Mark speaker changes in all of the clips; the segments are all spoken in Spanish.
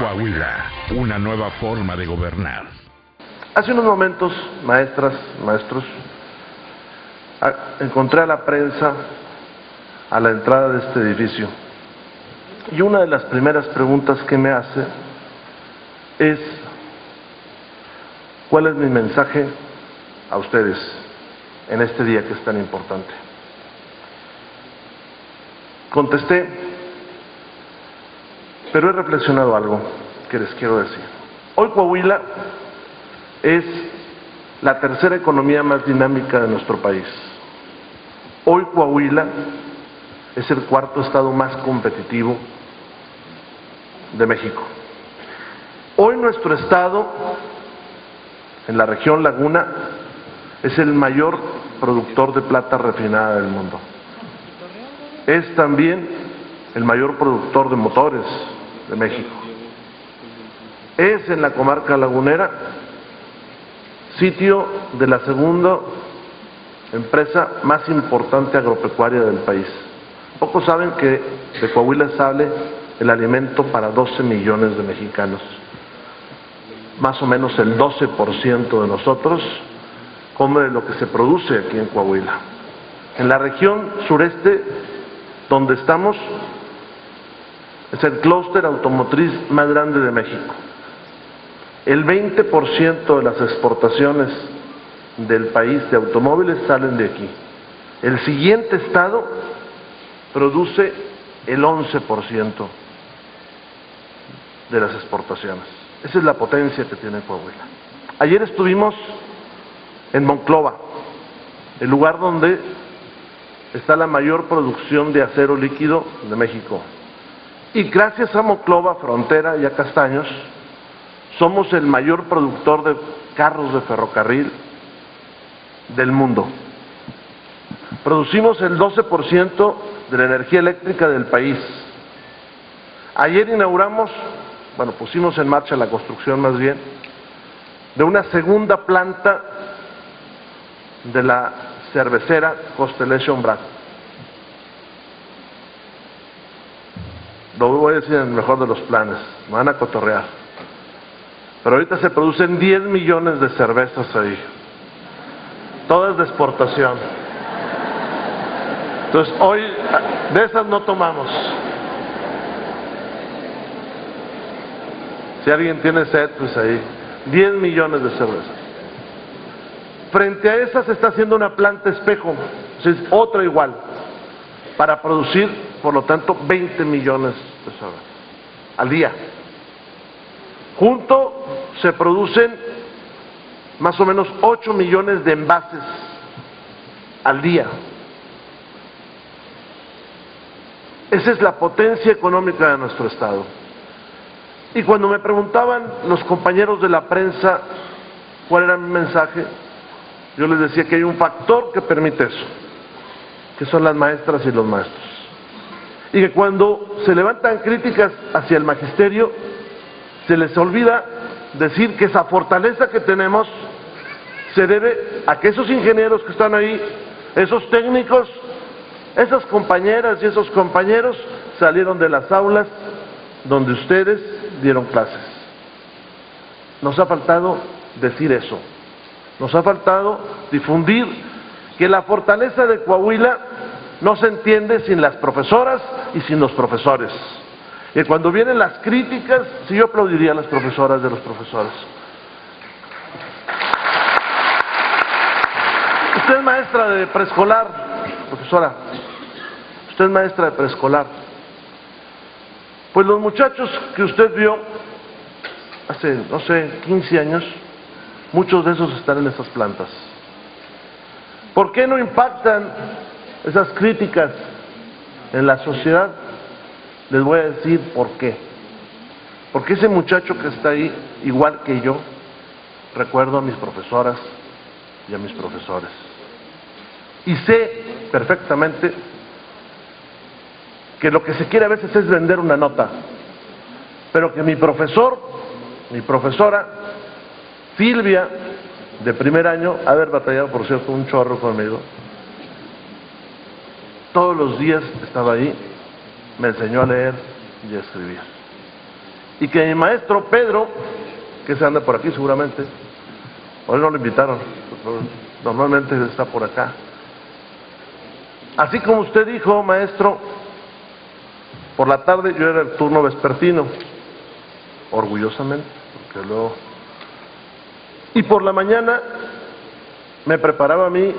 Speaker 1: Coahuila, una nueva forma de gobernar.
Speaker 2: Hace unos momentos, maestras, maestros, encontré a la prensa a la entrada de este edificio y una de las primeras preguntas que me hace es: ¿cuál es mi mensaje a ustedes en este día que es tan importante? Contesté, pero he reflexionado algo que les quiero decir. Hoy Coahuila es la tercera economía más dinámica de nuestro país. Hoy Coahuila es el cuarto estado más competitivo de México. Hoy nuestro estado, en la región Laguna, es el mayor productor de plata refinada del mundo. Es también el mayor productor de motores de México. Es en la comarca lagunera sitio de la segunda empresa más importante agropecuaria del país. Pocos saben que de Coahuila sale el alimento para 12 millones de mexicanos. Más o menos el 12% de nosotros come de lo que se produce aquí en Coahuila. En la región sureste, donde estamos, es el clúster automotriz más grande de México. El 20% de las exportaciones del país de automóviles salen de aquí. El siguiente estado produce el 11% de las exportaciones. Esa es la potencia que tiene Coahuila. Ayer estuvimos en Monclova, el lugar donde está la mayor producción de acero líquido de México. Y gracias a Monclova, Frontera y a Castaños, somos el mayor productor de carros de ferrocarril del mundo. Producimos el 12% de la energía eléctrica del país. Ayer pusimos en marcha la construcción más bien, de una segunda planta de la cervecera Constellation Brand. Lo voy a decir en el mejor de los planes, me van a cotorrear. Pero ahorita se producen 10 millones de cervezas ahí, todas de exportación. Entonces hoy de esas no tomamos. Si alguien tiene sed, pues ahí, 10 millones de cervezas. Frente a esa se está haciendo una planta espejo, es otra igual, para producir, por lo tanto, 20 millones de cervezas al día. Junto se producen más o menos 8 millones de envases al día. Esa es la potencia económica de nuestro estado. Y cuando me preguntaban los compañeros de la prensa cuál era mi mensaje, yo les decía que hay un factor que permite eso, que son las maestras y los maestros. Y que cuando se levantan críticas hacia el magisterio, se les olvida decir que esa fortaleza que tenemos se debe a que esos ingenieros que están ahí, esos técnicos, esas compañeras y esos compañeros salieron de las aulas donde ustedes dieron clases. Nos ha faltado decir eso. Nos ha faltado difundir que la fortaleza de Coahuila no se entiende sin las profesoras y sin los profesores. Y cuando vienen las críticas, sí, yo aplaudiría a las profesoras de los profesores. Usted es maestra de preescolar, profesora. Usted es maestra de preescolar. Pues los muchachos que usted vio hace, 15 años, muchos de esos están en esas plantas. ¿Por qué no impactan esas críticas en la sociedad? Les voy a decir por qué. Porque ese muchacho que está ahí, igual que yo, recuerdo a mis profesoras y a mis profesores. Y sé perfectamente que lo que se quiere a veces es vender una nota, pero que mi profesor, mi profesora, Silvia, de primer año, haber batallado, por cierto, un chorro conmigo, todos los días estaba ahí, me enseñó a leer y a escribir. y que mi maestro Pedro, que se anda por aquí seguramente, hoy no lo invitaron, normalmente está por acá. Así como usted dijo, maestro, por la tarde yo era el turno vespertino, orgullosamente, porque luego... Y por la mañana me preparaba a mí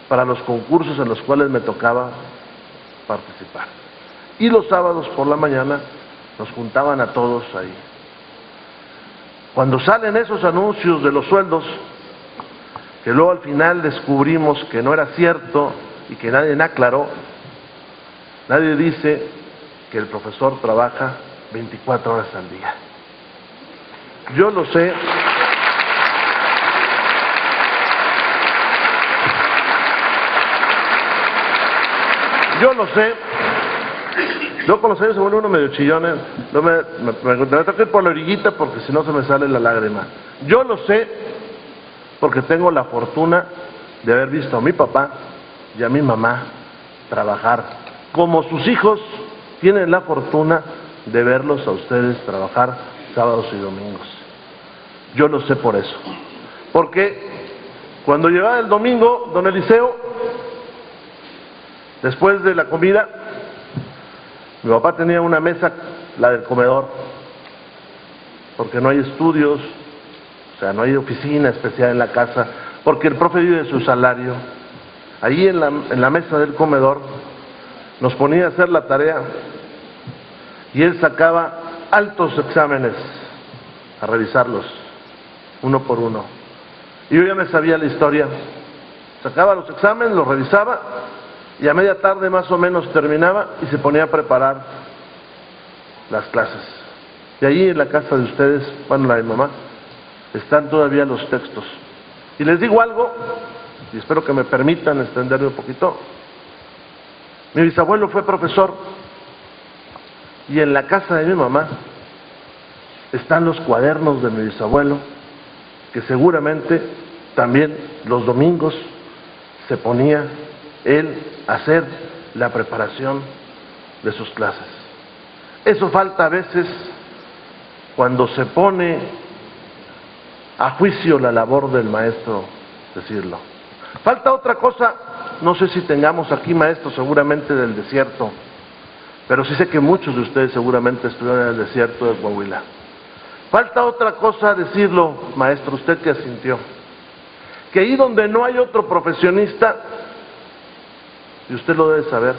Speaker 2: para los concursos en los cuales me tocaba participar. Y los sábados por la mañana nos juntaban a todos ahí. Cuando salen esos anuncios de los sueldos, que luego al final descubrimos que no era cierto y que nadie aclaró, nadie dice que el profesor trabaja 24 horas al día. Yo lo sé. Yo lo sé. Yo con los años se vuelve uno medio chillones. No me tengo que ir por la orillita porque si no se me sale la lágrima. Yo lo sé porque tengo la fortuna de haber visto a mi papá y a mi mamá trabajar, como sus hijos tienen la fortuna de verlos a ustedes trabajar sábados y domingos. Yo lo sé por eso. Porque cuando llegaba el domingo, don Eliseo, después de la comida, mi papá tenía una mesa, la del comedor, porque no hay estudios, o sea, no hay oficina especial en la casa, porque el profe vive de su salario. Ahí en la mesa del comedor nos ponía a hacer la tarea y él sacaba altos exámenes a revisarlos, uno por uno. Y yo ya me sabía la historia. Sacaba los exámenes, los revisaba y a media tarde más o menos terminaba y se ponía a preparar las clases. Y allí en la casa de ustedes, bueno, la de mamá, están todavía los textos. Y les digo algo, y espero que me permitan extenderme un poquito. Mi bisabuelo fue profesor y en la casa de mi mamá están los cuadernos de mi bisabuelo, que seguramente también los domingos se ponía él a hacer la preparación de sus clases. Eso falta a veces cuando se pone a juicio la labor del maestro, decirlo. Falta otra cosa, no sé si tengamos aquí maestros seguramente del desierto, pero sí sé que muchos de ustedes seguramente estuvieron en el desierto de Coahuila. Falta otra cosa decirlo, maestro, usted que asintió, que ahí donde no hay otro profesionista, y usted lo debe saber,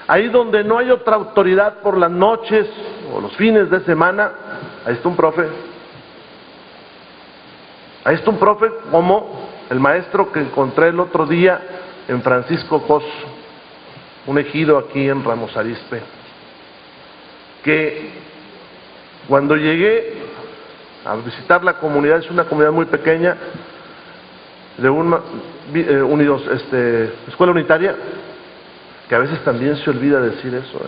Speaker 2: ahí donde no hay otra autoridad por las noches o los fines de semana, ahí está un profe. Ahí está un profe como el maestro que encontré el otro día en Francisco Cos, un ejido aquí en Ramos Arizpe, que cuando llegué a visitar la comunidad, es una comunidad muy pequeña, de una escuela unitaria, que a veces también se olvida decir eso,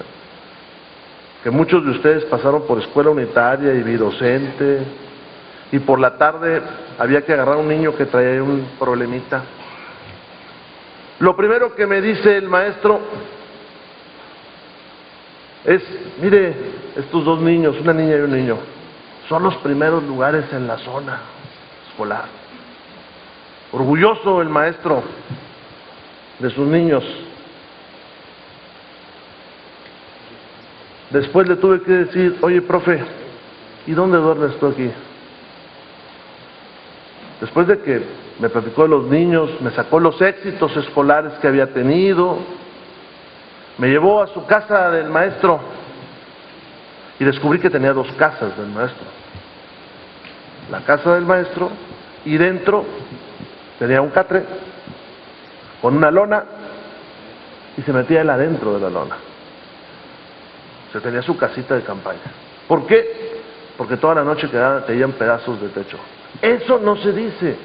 Speaker 2: que muchos de ustedes pasaron por escuela unitaria y bidocente, y por la tarde había que agarrar a un niño que traía un problemita. Lo primero que me dice el maestro es, mire, estos dos niños, una niña y un niño, son los primeros lugares en la zona escolar. Orgulloso el maestro de sus niños. Después le tuve que decir, oye, profe, ¿y dónde duermes tú aquí? Después de que me platicó de los niños, me sacó los éxitos escolares que había tenido, me llevó a su casa del maestro y descubrí que tenía dos casas del maestro. La casa del maestro y dentro tenía un catre con una lona y se metía él adentro de la lona. Se tenía su casita de campaña. ¿Por qué? Porque toda la noche caían pedazos de techo. Eso no se dice,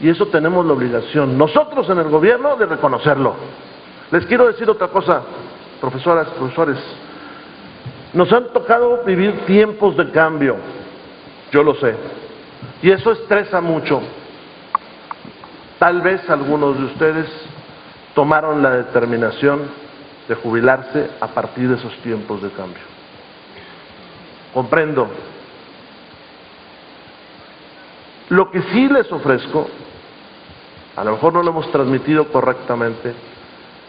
Speaker 2: y eso tenemos la obligación, nosotros en el gobierno, de reconocerlo. Les quiero decir otra cosa, profesoras, profesores, nos han tocado vivir tiempos de cambio, yo lo sé, y eso estresa mucho. Tal vez algunos de ustedes tomaron la determinación de jubilarse a partir de esos tiempos de cambio. comprendo. Lo que sí les ofrezco, a lo mejor no lo hemos transmitido correctamente,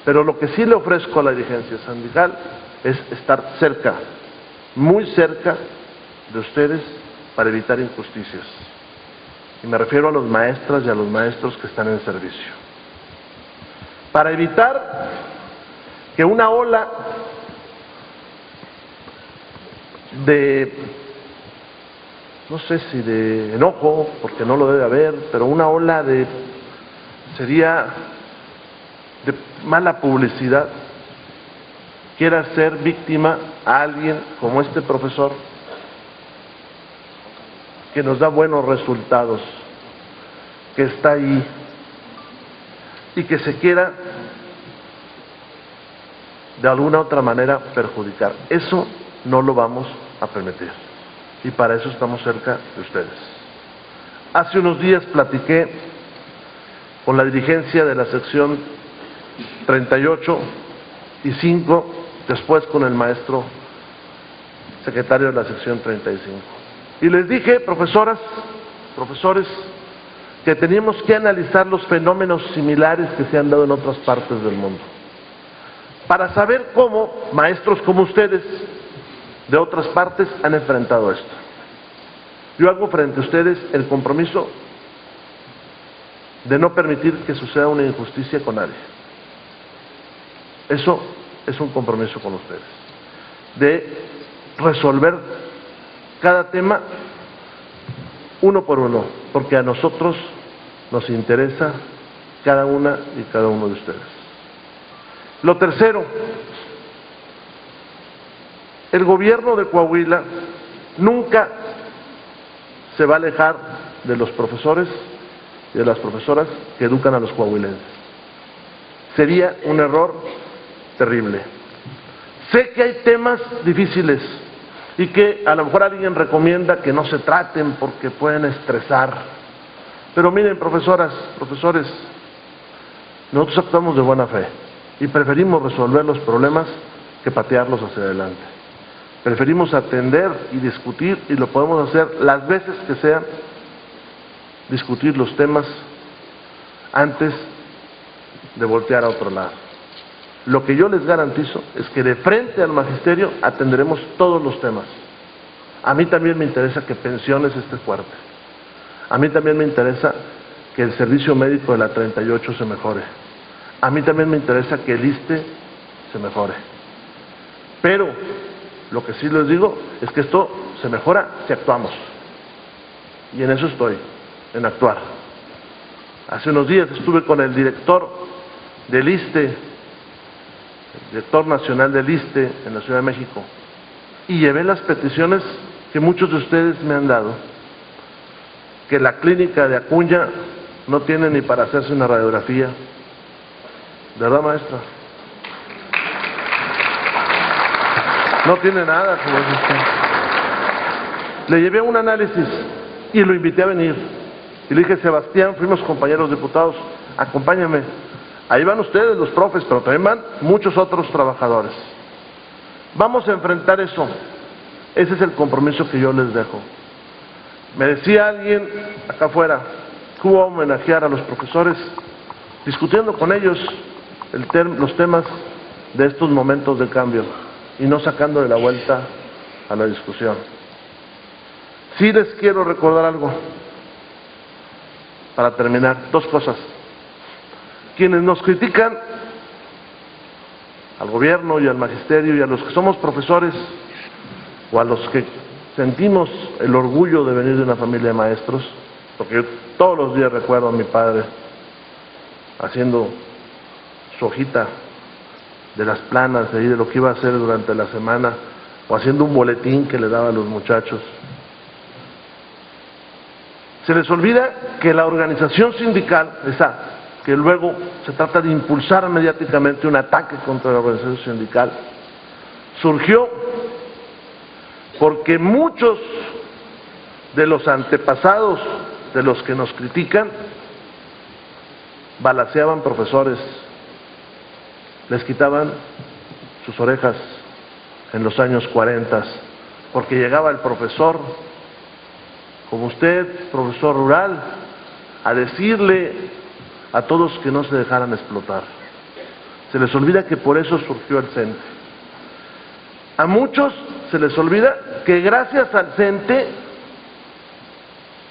Speaker 2: pero lo que sí le ofrezco a la dirigencia sindical es estar cerca, muy cerca de ustedes para evitar injusticias. Y me refiero a los maestras y a los maestros que están en servicio. Para evitar que una ola de, no sé si de enojo, porque no lo debe haber, pero una ola de, sería de mala publicidad, quiera ser víctima a alguien como este profesor que nos da buenos resultados, que está ahí y que se quiera de alguna otra manera perjudicar. Eso no lo vamos a permitir y para eso estamos cerca de ustedes. Hace unos días platiqué con la dirigencia de la sección 38 y 5, después con el maestro secretario de la sección 35. Y les dije, profesoras, profesores, que teníamos que analizar los fenómenos similares que se han dado en otras partes del mundo, para saber cómo maestros como ustedes de otras partes han enfrentado esto. Yo hago frente a ustedes el compromiso de no permitir que suceda una injusticia con nadie. Eso es un compromiso con ustedes, de resolver cada tema uno por uno, porque a nosotros nos interesa cada una y cada uno de ustedes. Lo tercero, el gobierno de Coahuila nunca se va a alejar de los profesores y de las profesoras que educan a los coahuilenses. Sería un error terrible. Sé que hay temas difíciles y que a lo mejor alguien recomienda que no se traten porque pueden estresar. Pero miren, profesoras, profesores, nosotros actuamos de buena fe y preferimos resolver los problemas que patearlos hacia adelante. Preferimos atender y discutir, y lo podemos hacer las veces que sean, discutir los temas antes de voltear a otro lado. Lo que yo les garantizo es que de frente al magisterio atenderemos todos los temas. A mí también me interesa que pensiones esté fuerte. A mí también me interesa que el servicio médico de la 38 se mejore. A mí también me interesa que el ISSSTE se mejore. Pero lo que sí les digo es que esto se mejora si actuamos. Y en eso estoy, en actuar. Hace unos días estuve con el director del ISSSTE, el director nacional del ISSSTE en la Ciudad de México, y llevé las peticiones que muchos de ustedes me han dado, que la clínica de Acuña no tiene ni para hacerse una radiografía. ¿Verdad, maestra? No tiene nada, como dice usted. Le llevé un análisis y lo invité a venir. Y le dije, Sebastián, fuimos compañeros diputados, acompáñame. Ahí van ustedes, los profes, pero también van muchos otros trabajadores. Vamos a enfrentar eso. Ese es el compromiso que yo les dejo. Me decía alguien acá afuera que hubo a homenajear a los profesores, discutiendo con ellos los temas de estos momentos de cambio y no sacando de la vuelta a la discusión. Sí les quiero recordar algo para terminar, dos cosas. Quienes nos critican, al gobierno y al magisterio y a los que somos profesores o a los que sentimos el orgullo de venir de una familia de maestros, porque yo todos los días recuerdo a mi padre haciendo su hojita de las planas, de lo que iba a hacer durante la semana, o haciendo un boletín que le daba a los muchachos. Se les olvida que la organización sindical, esa que luego se trata de impulsar mediáticamente un ataque contra la organización sindical, surgió porque muchos de los antepasados de los que nos critican balaceaban profesores, les quitaban sus orejas en los años 40 porque llegaba el profesor, como usted, profesor rural, a decirle a todos que no se dejaran explotar. Se les olvida que por eso surgió el CENTE. A muchos se les olvida que gracias al CENTE,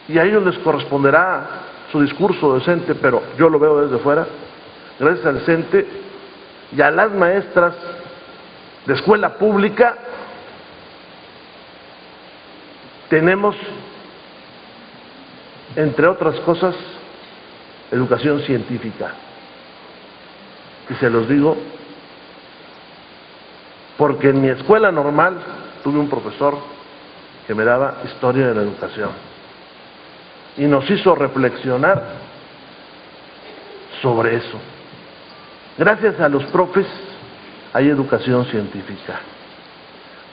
Speaker 2: y a ellos les corresponderá su discurso docente, pero yo lo veo desde fuera, gracias al CENTE y a las maestras de escuela pública, tenemos, entre otras cosas, educación científica. Y se los digo porque en mi escuela normal tuve un profesor que me daba historia de la educación y nos hizo reflexionar sobre eso. Gracias a los profes hay educación científica.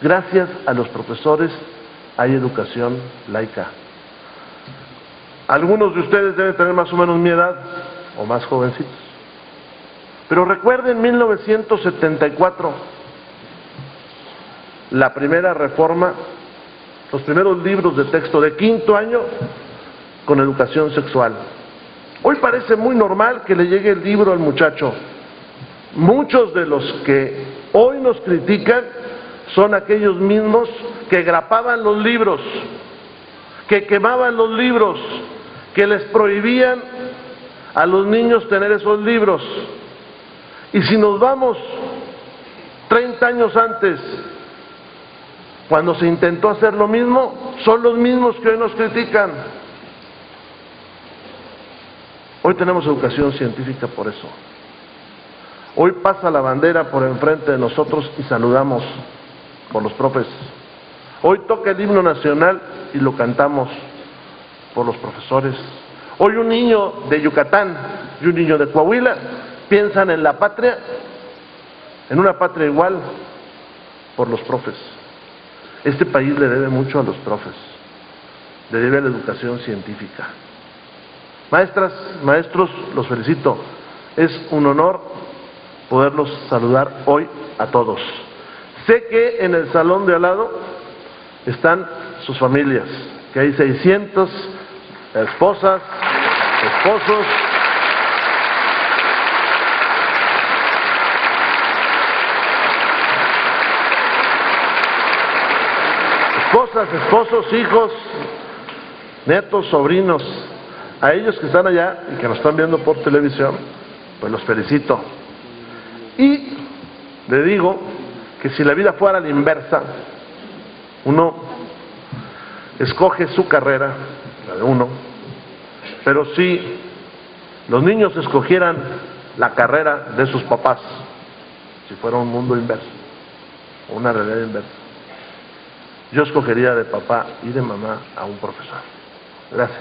Speaker 2: Gracias a los profesores hay educación laica. Algunos de ustedes deben tener más o menos mi edad, o más jovencitos. Pero recuerden 1974, la primera reforma, los primeros libros de texto de quinto año con educación sexual. Hoy parece muy normal que le llegue el libro al muchacho. Muchos de los que hoy nos critican son aquellos mismos que grapaban los libros, que quemaban los libros, que les prohibían a los niños tener esos libros. Y si nos vamos 30 años antes, cuando se intentó hacer lo mismo, son los mismos que hoy nos critican. Hoy tenemos educación científica por eso. Hoy pasa la bandera por enfrente de nosotros y saludamos por los profes. Hoy toca el himno nacional y lo cantamos por los profesores. Hoy un niño de Yucatán y un niño de Coahuila piensan en la patria, en una patria igual, por los profes. Este país le debe mucho a los profes, le debe a la educación científica. Maestras, maestros, los felicito. Es un honor poderlos saludar hoy a todos. Sé que en el salón de al lado están sus familias, que hay 600 esposas, esposos, esposos, hijos, nietos, sobrinos. A ellos que están allá y que nos están viendo por televisión, pues los felicito. Y le digo que si la vida fuera a la inversa, uno escoge su carrera, la de uno, pero si los niños escogieran la carrera de sus papás, si fuera un mundo inverso, o una realidad inversa, yo escogería de papá y de mamá a un profesor. Gracias.